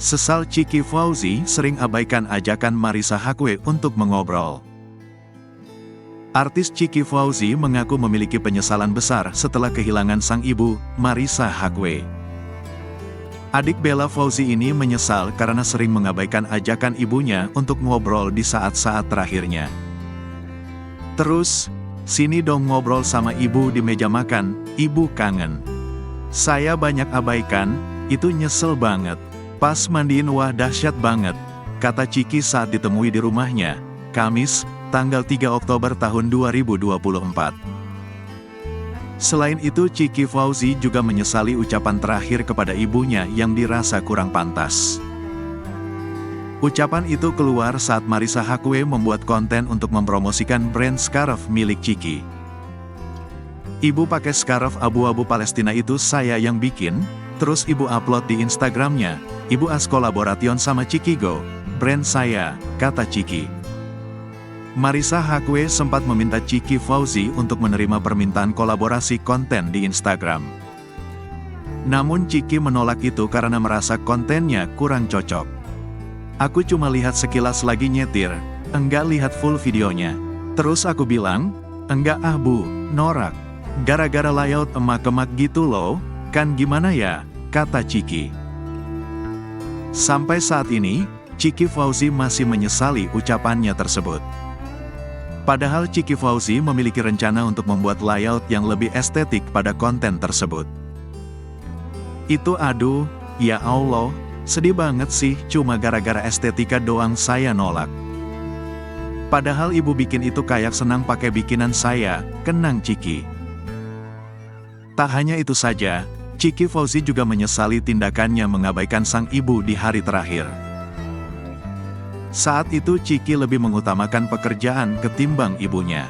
Sesal Chiki Fauzi sering abaikan ajakan Marissa Haque untuk mengobrol. Artis Chiki Fauzi mengaku memiliki penyesalan besar setelah kehilangan sang ibu, Marissa Haque. Adik Bella Fauzi ini menyesal karena sering mengabaikan ajakan ibunya untuk ngobrol di saat-saat terakhirnya. Terus, sini dong ngobrol sama ibu di meja makan, ibu kangen. Saya banyak abaikan, itu nyesel banget. Pas mandiin wah dahsyat banget, kata Chiki saat ditemui di rumahnya, Kamis, tanggal 3 Oktober tahun 2024. Selain itu Chiki Fauzi juga menyesali ucapan terakhir kepada ibunya yang dirasa kurang pantas. Ucapan itu keluar saat Marissa Haque membuat konten untuk mempromosikan brand scarf milik Chiki. Ibu pakai scarf abu-abu Palestina itu saya yang bikin, terus ibu upload di Instagramnya, ibu as kolaborasyon sama Chiki Go, brand saya, kata Chiki. Marissa Haque sempat meminta Chiki Fauzi untuk menerima permintaan kolaborasi konten di Instagram. Namun Chiki menolak itu karena merasa kontennya kurang cocok. Aku cuma lihat sekilas lagi nyetir, enggak lihat full videonya. Terus aku bilang, enggak ah bu, norak. Gara-gara layout emak-emak gitu loh, kan gimana ya, kata Chiki. Sampai saat ini, Chiki Fauzi masih menyesali ucapannya tersebut. Padahal Chiki Fauzi memiliki rencana untuk membuat layout yang lebih estetik pada konten tersebut. Itu aduh, ya Allah, sedih banget sih cuma gara-gara estetika doang saya nolak. Padahal ibu bikin itu kayak senang pakai bikinan saya, kenang Chiki. Tak hanya itu saja, Chiki Fauzi juga menyesali tindakannya mengabaikan sang ibu di hari terakhir. Saat itu Chiki lebih mengutamakan pekerjaan ketimbang ibunya.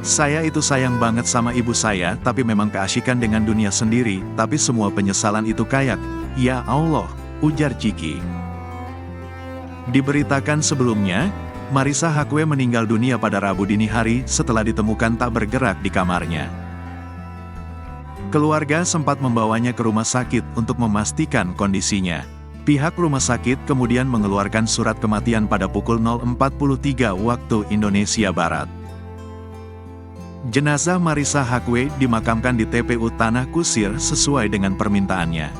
Saya itu sayang banget sama ibu saya tapi memang keasyikan dengan dunia sendiri, tapi semua penyesalan itu kayak, ya Allah, ujar Chiki. Diberitakan sebelumnya, Marissa Haque meninggal dunia pada Rabu dini hari setelah ditemukan tak bergerak di kamarnya. Keluarga sempat membawanya ke rumah sakit untuk memastikan kondisinya. Pihak rumah sakit kemudian mengeluarkan surat kematian pada pukul 0.43 waktu Indonesia Barat. Jenazah Marissa Haque dimakamkan di TPU Tanah Kusir sesuai dengan permintaannya.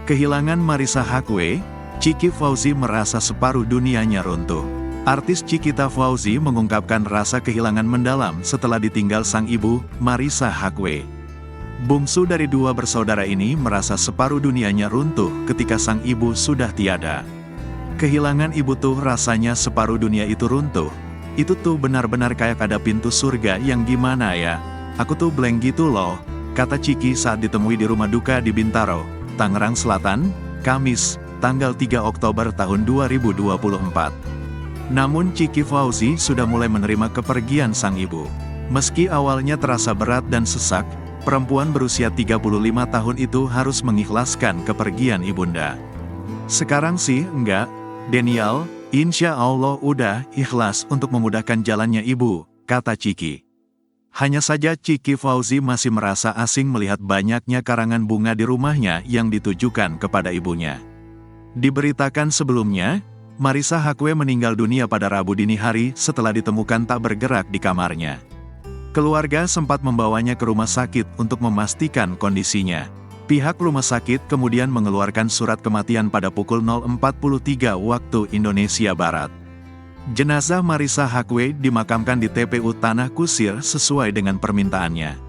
Kehilangan Marissa Haque, Chiki Fauzi merasa separuh dunianya runtuh. Artis Chikita Fauzi mengungkapkan rasa kehilangan mendalam setelah ditinggal sang ibu, Marissa Haque. Bungsu dari dua bersaudara ini merasa separuh dunianya runtuh ketika sang ibu sudah tiada. Kehilangan ibu tuh rasanya separuh dunia itu runtuh. Itu tuh benar-benar kayak ada pintu surga yang gimana ya. Aku tuh blank gitu loh, kata Chiki saat ditemui di rumah duka di Bintaro, Tangerang Selatan, Kamis, tanggal 3 Oktober tahun 2024. Namun Chiki Fauzi sudah mulai menerima kepergian sang ibu. Meski awalnya terasa berat dan sesak, perempuan berusia 35 tahun itu harus mengikhlaskan kepergian ibunda. Sekarang sih enggak, Daniel, insya Allah udah ikhlas untuk memudahkan jalannya ibu, kata Chiki. Hanya saja Chiki Fauzi masih merasa asing melihat banyaknya karangan bunga di rumahnya yang ditujukan kepada ibunya. Diberitakan sebelumnya, Marissa Haque meninggal dunia pada Rabu dini hari setelah ditemukan tak bergerak di kamarnya. Keluarga sempat membawanya ke rumah sakit untuk memastikan kondisinya. Pihak rumah sakit kemudian mengeluarkan surat kematian pada pukul 0.43 waktu Indonesia Barat. Jenazah Marissa Haque dimakamkan di TPU Tanah Kusir sesuai dengan permintaannya.